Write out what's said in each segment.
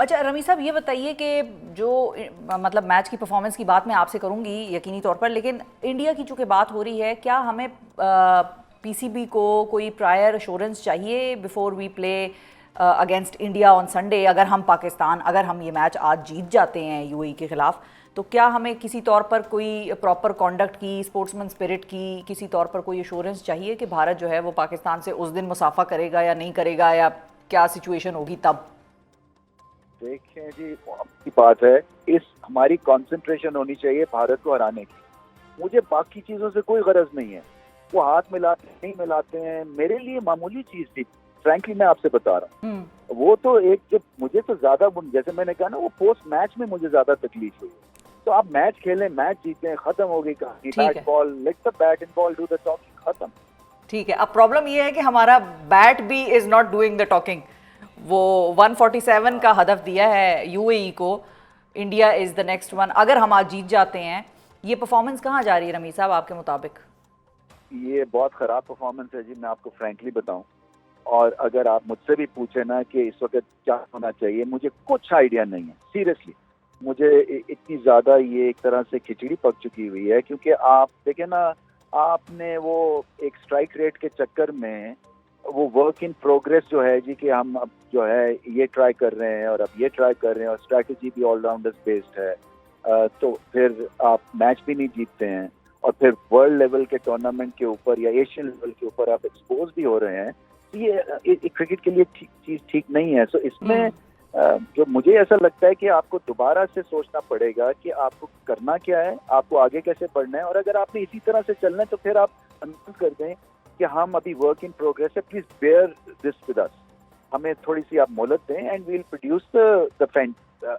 अच्छा रमी साहब, ये बताइए कि जो मतलब मैच की परफॉर्मेंस की बात मैं आपसे करूंगी यकीनी तौर पर, लेकिन इंडिया की चूंकि बात हो रही है, क्या हमें पीसीबी को कोई प्रायर अश्योरेंस चाहिए before we play against India on Sunday? अगर हम ये मैच आज जीत जाते हैं यूएई के खिलाफ, तो क्या हमें किसी तौर पर कोई प्रॉपर कॉन्डक्ट की, स्पोर्ट्समैन स्पिरिट की किसी तौर पर कोई एश्योरेंस चाहिए कि भारत जो है वो पाकिस्तान से उस दिन मुसाफा करेगा या नहीं करेगा, या क्या सिचुएशन होगी तब? देखें जी, आपकी बात है, इस हमारी कंसंट्रेशन होनी चाहिए भारत को हराने की। मुझे बाकी चीजों से कोई गरज नहीं है। वो हाथ मिलाते नहीं मिलाते हैं, मेरे लिए मामूली चीज थी। फ्रैंकली मैं आपसे बता रहा हूँ, वो तो एक जब मुझे तो ज्यादा, जैसे मैंने कहा ना, वो पोस्ट मैच में मुझे ज्यादा तकलीफ हुई। तो आप मैच खेलें, मैच जीतें, खत्म हो गई कहानी। Bat ball, let the bat and ball do the talking, खत्म। ठीक है। अब प्रॉब्लम ये है कि हमारा बैट भी is not doing the talking. वो 147 का हदफ दिया है यूएई को, India is the next one. अगर हम आज जीत जाते हैं, ये परफॉर्मेंस कहाँ जा रही है रमी साहब आपके मुताबिक? ये बहुत खराब परफॉर्मेंस है जी, मैं आपको फ्रैंकली बताऊं। और अगर आप मुझसे भी पूछे ना कि इस वक्त क्या होना चाहिए, मुझे कुछ आइडिया नहीं है सीरियसली। मुझे इतनी ज्यादा ये एक तरह से खिचड़ी पक चुकी हुई है, क्योंकि आप देखें ना, आपने वो एक स्ट्राइक रेट के चक्कर में वो वर्क इन प्रोग्रेस जो है जी, कि हम अब जो है ये ट्राई कर रहे हैं और अब ये ट्राई कर रहे हैं, और स्ट्रैटेजी भी ऑलराउंडर्स बेस्ड है, तो फिर आप मैच भी नहीं जीतते हैं, और फिर वर्ल्ड लेवल के टूर्नामेंट के ऊपर या एशियन लेवल के ऊपर आप एक्सपोज भी हो रहे हैं। तो ये क्रिकेट के लिए चीज ठीक नहीं है। सो इसमें जो मुझे ऐसा लगता है कि आपको दोबारा से सोचना पड़ेगा कि आपको करना क्या है, आपको आगे कैसे बढ़ना है। और अगर आपने इसी तरह से चलना है तो फिर आप अनाउंस कर दें कि हम अभी वर्क इन प्रोग्रेस है, please bear this with us, हमें थोड़ी सी आप मोहलत दें, and we will produce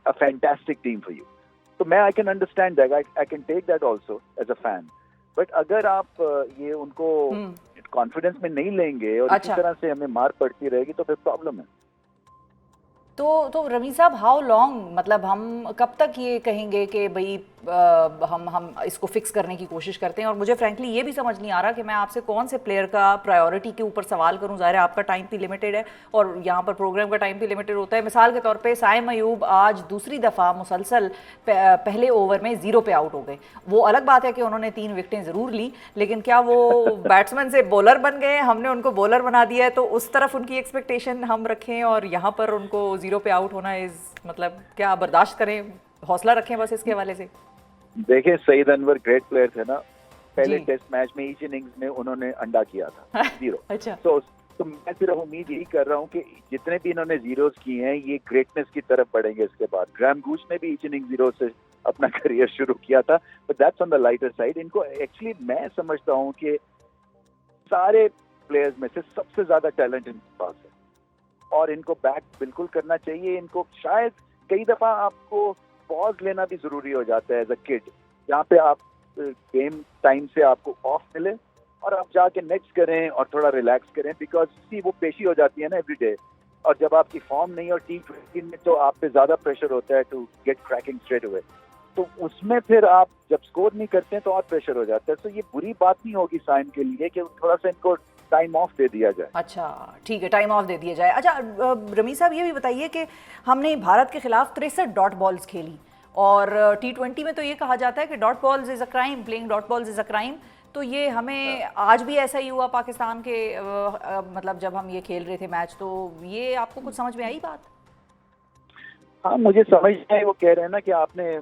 a fantastic team for you. तो मैं I can understand that, I can take that also as a fan. But अगर आप ये उनको कॉन्फिडेंस में नहीं लेंगे और इसी तरह से हमें मार पड़ती रहेगी, तो फिर प्रॉब्लम है। तो रमी साहब, हाउ लॉन्ग, मतलब हम कब तक ये कहेंगे कि भाई हम इसको फिक्स करने की कोशिश करते हैं? और मुझे फ्रैंकली ये भी समझ नहीं आ रहा कि मैं आपसे कौन से प्लेयर का प्रायोरिटी के ऊपर सवाल करूं। ज़ाहिर है आपका टाइम भी लिमिटेड है और यहाँ पर प्रोग्राम का टाइम भी लिमिटेड होता है। मिसाल के तौर पे साइम अयूब आज दूसरी दफ़ा मुसलसल पहले ओवर में 0 पे आउट हो गए। वो अलग बात है कि उन्होंने 3 विकेटें ज़रूर ली, लेकिन क्या वो बैट्समैन से बॉलर बन गए? हमने उनको बॉलर बना दिया है, तो उस तरफ उनकी एक्सपेक्टेशन हम रखें और यहाँ पर उनको 0 पे आउट होना मतलब क्या बर्दाश्त करें? हौसला रखें बस इसके हवाले से। देखें, सईद अनवर ग्रेट प्लेयर थे ना, पहले टेस्ट मैच में ईच इनिंग्स में उन्होंने अंडा किया था 0। अच्छा। तो मैं सिर्फ उम्मीद यही कर रहा हूँ कि जितने भी इन्होंने जीरोस किए हैं, ये ग्रेटनेस की तरफ बढ़ेंगे इसके बाद। ग्राहम गूच ने भी ईच इनिंग 0 से अपना करियर शुरू किया था, but that's on the lighter side. इनको एक्चुअली मैं समझता हूँ कि सारे प्लेयर्स में से सबसे ज्यादा टैलेंट इनके पास है, और इनको बैक बिल्कुल करना चाहिए। इनको शायद कई दफा आपको पॉज लेना भी जरूरी हो जाता है एज अ किड, जहाँ पे आप गेम टाइम से आपको ऑफ मिले और आप जाके नेक्स्ट करें और थोड़ा रिलैक्स करें, बिकॉज सी वो पेशी हो जाती है ना एवरीडे। और जब आपकी फॉर्म नहीं और T20 में तो आप पे ज्यादा प्रेशर होता है to get cracking straight away, तो उसमें फिर आप जब स्कोर नहीं करते हैं तो और प्रेशर हो जाता है। तो ये बुरी बात नहीं होगी साइम के लिए कि थोड़ा सा इनको टाइम ऑफ दे दिया जाए। अच्छा ठीक है, टाइम ऑफ दे दिया जाए। अच्छा रमी साहब, ये भी बताइए कि हमने भारत के खिलाफ 63 डॉट बॉल्स खेली, और T20 में तो ये कहा जाता है कि dot balls is a crime, playing dot balls is a crime. तो ये हमें आज भी ऐसा ही हुआ पाकिस्तान के मतलब जब हम ये खेल रहे थे मैच, तो ये आपको कुछ समझ में आई बात? हाँ, मुझे समझ में आई। वो कह रहे हैं ना कि आपने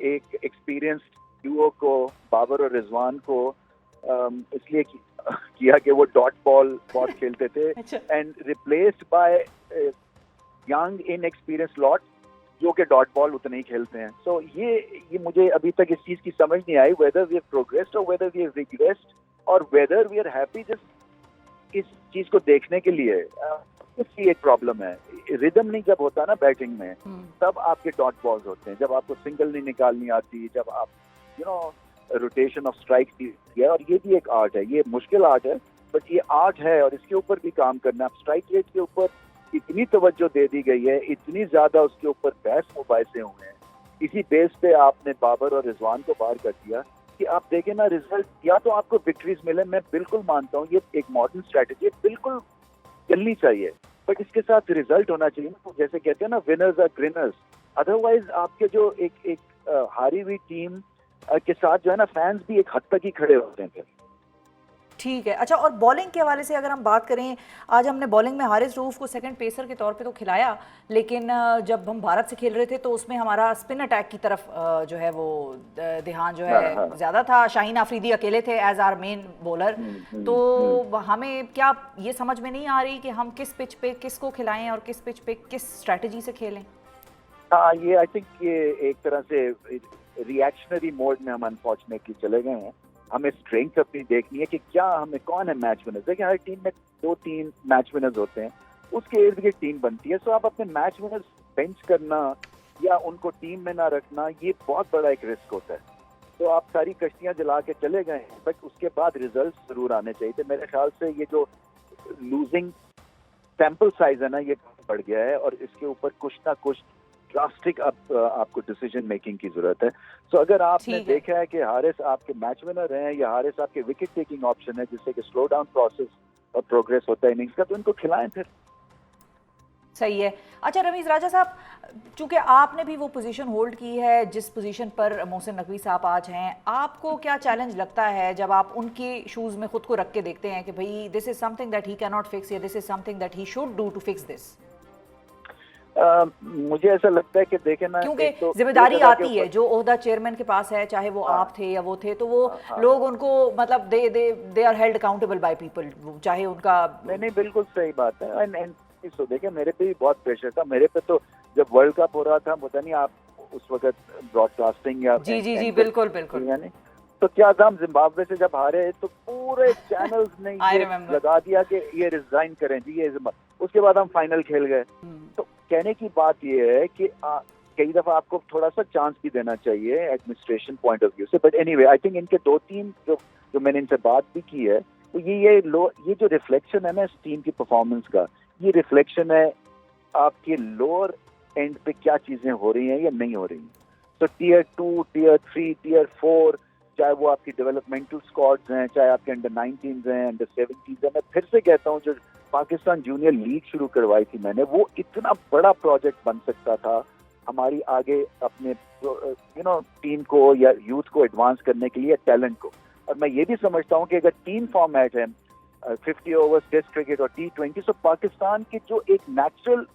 एक एक्सपीरियंस्ड डुओ को, बाबर और रिजवान को इसलिए किया कि वो डॉट बॉल बहुत खेलते थे, and replaced by young inexperienced lot जो कि डॉट बॉल उतने ही खेलते हैं। सो ये मुझे अभी तक इस चीज की समझ नहीं आई, वेदर वी हैव प्रोग्रेस्ड और वेदर वी हैव रिग्रेस्ड, और whether we are happy just इस चीज को देखने के लिए। इसकी एक प्रॉब्लम है, रिदम नहीं जब होता ना बैटिंग में, तब आपके डॉट बॉल्स होते हैं। जब आपको सिंगल नहीं निकालनी आती, जब आप रोटेशन ऑफ स्ट्राइक किया, और ये भी एक आर्ट है, ये मुश्किल आर्ट है, बट ये आर्ट है और इसके ऊपर भी काम करना। स्ट्राइक रेट के ऊपर इतनी तवज्जो दे दी गई है, इतनी ज्यादा उसके ऊपर बहस मुबाहिसे हुए हैं, इसी बेस पे आपने बाबर और रिजवान को बाहर कर दिया कि आप देखें ना रिजल्ट, या तो आपको विक्ट्रीज मिले। मैं बिल्कुल मानता हूँ ये एक मॉडर्न स्ट्रेटेजी बिल्कुल चलनी चाहिए, बट इसके साथ रिजल्ट होना चाहिए ना, जैसे कहते हैं ना विनर्स आर ग्रिनर्स। अदरवाइज आपके जो एक हारी हुई टीम के साथ जो है ना फैंस भी एक हद तक ही खड़े होते हैं फिर। ठीक है। अच्छा, और बॉलिंग के हवाले से अगर हम बात करें, आज हमने बॉलिंग में हारिस रऊफ को सेकंड पेसर के तौर पे तो खिलाया, लेकिन जब हम भारत से खेल रहे थे तो उसमें हमारा स्पिन अटैक की तरफ जो है वो ध्यान जो है ज़्यादा था। शाहीन आफरीदी अकेले थे एज आर मेन बॉलर। तो हमें क्या ये समझ में नहीं आ रही कि हम किस पिच पे किसको खिलाएं और किस पिच पे किस स्ट्रैटेजी से खेलें? हाँ, ये आई थिंक ये एक तरह से रिएक्शनरी मोड में हम अनफॉर्चुनेटली चले गए हैं। हमें स्ट्रेंथ अपनी देखनी है कि क्या हमें कौन है मैच विनर्स। देखिए हर टीम में 2-3 मैच विनर्स होते हैं, उसके इर्द गिर्द टीम बनती है। सो आप अपने मैच विनर्स बेंच करना या उनको टीम में ना रखना, ये बहुत बड़ा एक रिस्क होता है। तो आप सारी कश्तियां जला के चले गए हैं, बट उसके बाद रिजल्ट जरूर आने चाहिए। तो मेरे ख्याल से ये जो लूजिंग सैंपल साइज है ना, ये बढ़ गया है और इसके ऊपर कुछ ना कुछ ड्रास्टिक आपको डिसीजन मेकिंग की जरूरत है। सो अगर आपने देखा है कि हारिस आपके मैच विनर हैं या हारिस आपके विकेट टेकिंग ऑप्शन है जिससे कि स्लो डाउन प्रोसेस और प्रोग्रेस होता है इनिंग्स का, तो इनको खिलाएं फिर। सही है। अच्छा रमीज राजा साहब, चूंकि आपने भी वो पोजीशन होल्ड की है जिस पोजीशन पर मोहसिन नकवी साहब आज हैं, आपको क्या चैलेंज लगता है जब आप उनके शूज में खुद को रख के देखते हैं कि भाई this is something that he can not fix या this is something that he should do to fix this? मुझे ऐसा लगता है कि देखें ना, क्योंकि तो जिम्मेदारी आती है, जो ओहदा चेयरमैन के पास है, चाहे वो आप थे या वो थे, तो वो लोग उनको मतलब they are held accountable by people, चाहे उनका। नहीं, बिल्कुल सही बात है। एंड तो देखिए मेरे पे भी बहुत प्रेशर था। मेरे पे तो जब वर्ल्ड कप हो रहा था, पता नहीं आप उस वक्त ब्रॉडकास्टिंग या जी बिल्कुल यानी तो क्या था, हम जिम्बाब्वे से जब हारे तो पूरे चैनल्स ने ये लगा दिया कि ये रिजाइन करें जी, ये उसके बाद हम फाइनल खेल गए। तो कहने की बात ये है कि कई दफा आपको थोड़ा सा चांस भी देना चाहिए एडमिनिस्ट्रेशन पॉइंट ऑफ व्यू से। बट एनीवे आई थिंक इनके 2-3 जो मैंने इनसे बात भी की है, तो ये जो रिफ्लेक्शन है ना इस टीम की परफॉर्मेंस का, ये रिफ्लेक्शन है आपके लोअर एंड पे क्या चीजें हो रही हैं या नहीं हो रही हैं। तो टियर 2, टियर 3, टियर 4, चाहे वो आपकी डेवलपमेंटल स्क्वाड्स हैं, चाहे आपके अंडर 19s हैं, अंडर 17s हैं। मैं फिर से कहता हूँ, जो पाकिस्तान जूनियर लीग शुरू करवाई थी मैंने, वो इतना बड़ा प्रोजेक्ट बन सकता था हमारी आगे अपने टीम को या यूथ को एडवांस करने के लिए, टैलेंट को। और मैं ये भी समझता हूँ कि अगर 3 फॉर्मेट है, 50 ओवर्स टेस्ट क्रिकेट और T20, तो पाकिस्तान की जो एक नेचुरल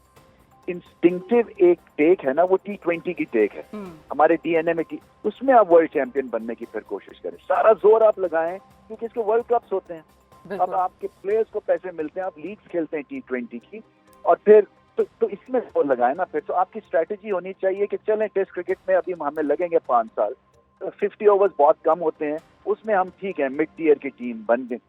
इंस्टिंक्टिव एक टेक है ना, वो T20 की टेक है हमारे डीएनए में। उसमें आप वर्ल्ड चैंपियन बनने की फिर कोशिश करें, सारा जोर आप लगाएं, क्योंकि इसके वर्ल्ड कप्स होते हैं। अब आपके प्लेयर्स को पैसे मिलते हैं, आप लीग्स खेलते हैं T20 की, और फिर तो इसमें जोर लगाए ना। फिर तो आपकी स्ट्रैटेजी होनी चाहिए कि चलें टेस्ट क्रिकेट में अभी हमें लगेंगे 5 साल, 50 ओवर्स बहुत कम होते हैं, उसमें हम ठीक है मिड टीयर की टीम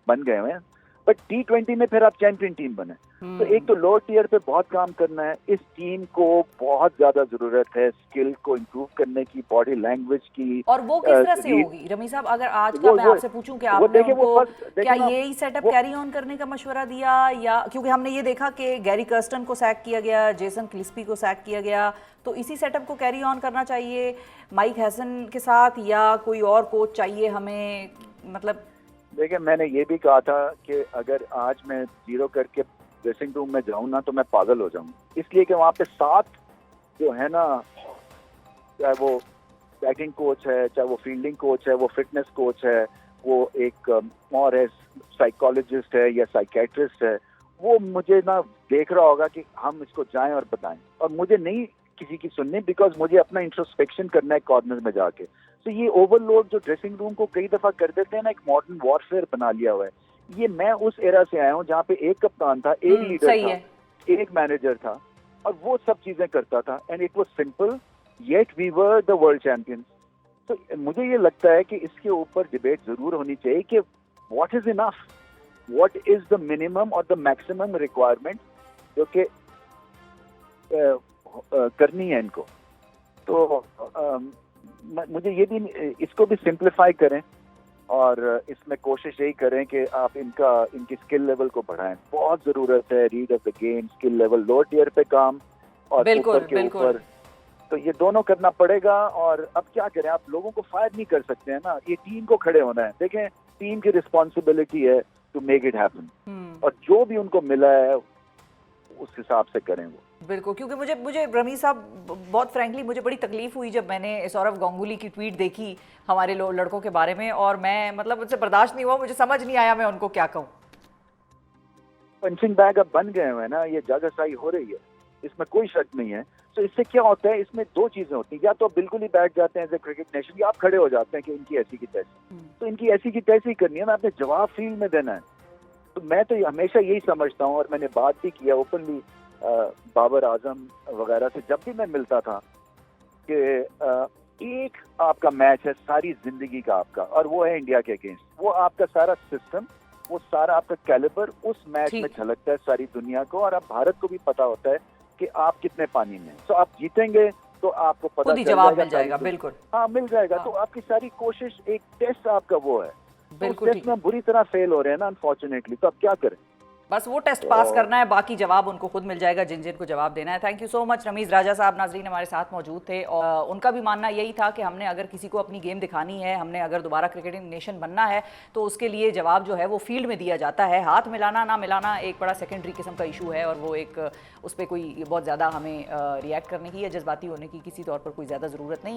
बन गए हैं। बट T20 में फिर आप चैंपियन टीम बने। तो एक तो लोअर टीयर पे बहुत काम करना है। इस टीम को बहुत ज्यादा जरूरत है स्किल को इम्प्रूव करने की, बॉडी लैंग्वेज की। और वो किस तरह से होगी रमी साहब? अगर आज का मैं आपसे पूछूं कि आपने उनको क्या यही सेटअप कैरी ऑन करने का मशवरा दिया, या क्योंकि हमने ये देखा कि गैरी कर्स्टन को सैक किया गया, जेसन क्लिस्पी को सैक किया गया, तो इसी सेटअप को कैरी ऑन करना चाहिए माइक हैसन के साथ, या कोई और कोच चाहिए हमें? मतलब देखिए मैंने ये भी कहा था कि अगर आज मैं 0 करके ड्रेसिंग रूम में जाऊं ना, तो मैं पागल हो जाऊं, इसलिए कि वहाँ पे 7 जो है ना, चाहे वो बैटिंग कोच है, चाहे वो फील्डिंग कोच है, वो फिटनेस कोच है, वो एक और है साइकोलॉजिस्ट है या साइकेट्रिस्ट है, वो मुझे ना देख रहा होगा कि हम इसको जाएं और बताएं, और मुझे नहीं किसी की सुननी, बिकॉज मुझे अपना इंट्रोस्पेक्शन करना है कॉर्नर में जाके। तो ये ओवरलोड जो ड्रेसिंग रूम को कई दफा कर देते हैं ना, एक मॉडर्न वॉरफेयर बना लिया हुआ है। ये मैं उस एरा से आया हूँ जहाँ पे एक कप्तान था, एक लीडर था, एक मैनेजर था, और वो सब चीजें करता था, and it was simple, yet we were the world champions. तो मुझे ये लगता है कि इसके ऊपर डिबेट जरूर होनी चाहिए कि what is enough, what is the minimum और द मैक्सिमम रिक्वायरमेंट जो कि करनी है इनको। तो मुझे ये भी, इसको भी सिंप्लीफाई करें, और इसमें कोशिश यही करें कि आप इनकी स्किल लेवल को बढ़ाएं। बहुत जरूरत है read of the game, skill level, lower tier पे काम और ऊपर के ऊपर, तो ये दोनों करना पड़ेगा। और अब क्या करें, आप लोगों को फायर नहीं कर सकते हैं ना, ये टीम को खड़े होना है। देखें टीम की रिस्पॉन्सिबिलिटी है टू मेक इट हैपन, और जो भी उनको मिला है उस हिसाब से करें वो। बिल्कुल, क्योंकि मुझे मुझे रमीज साहब बहुत फ्रैंकली मुझे बड़ी तकलीफ हुई जब मैंने सौरव गांगुली की ट्वीट देखी हमारे लड़कों के बारे में, और मैं मतलब मुझसे बर्दाश्त नहीं हुआ, मुझे समझ नहीं आया मैं उनको क्या कहूँ। पंचिंग बैग अब बन गए हुए हैं ना, ये जागरसाई हो रही है, इसमें कोई शक नहीं है। तो इससे क्या होता है, इसमें दो चीजें होती हैं, या तो बिल्कुल ही बैठ जाते हैं एज ए क्रिकेट नेशन, या आप खड़े हो जाते हैं कि इनकी ऐसी की तैसी। तो इनकी ऐसी की तैसी करनी है ना, आपने जवाब फील्ड में देना है। तो मैं तो हमेशा यही समझता हूँ, और मैंने बात भी किया ओपनली बाबर आजम वगैरह से जब भी मैं मिलता था, कि एक आपका मैच है सारी जिंदगी का आपका, और वो है इंडिया के अगेंस्ट। वो आपका सारा सिस्टम, वो सारा आपका कैलिबर उस मैच में झलकता है सारी दुनिया को, और अब भारत को भी पता होता है कि आप कितने पानी में। तो आप जीतेंगे तो आपको पता चल जवाब मिल जाएगा। बिल्कुल, हाँ मिल जाएगा। तो आपकी सारी कोशिश, एक टेस्ट आपका वो है, बिल्कुल टेस्ट में बुरी तरह फेल हो रहे हैं ना अनफॉर्चुनेटली, तो अब क्या करें। बस वो टेस्ट पास करना है, बाकी जवाब उनको खुद मिल जाएगा जिन जिन को जवाब देना है। Thank you so much. Rameez Raja साहब नाजरीन हमारे साथ मौजूद थे, और उनका भी मानना यही था कि हमने अगर किसी को अपनी गेम दिखानी है, हमने अगर दोबारा क्रिकेटिंग नेशन बनना है, तो उसके लिए जवाब जो है वो फील्ड में दिया जाता है। हाथ मिलाना ना मिलाना एक बड़ा सेकेंडरी किस्म का इशू है, और वो एक उस पर कोई बहुत ज़्यादा हमें रिएक्ट करने की या जज्बाती होने की किसी तौर पर कोई ज़्यादा ज़रूरत नहीं है।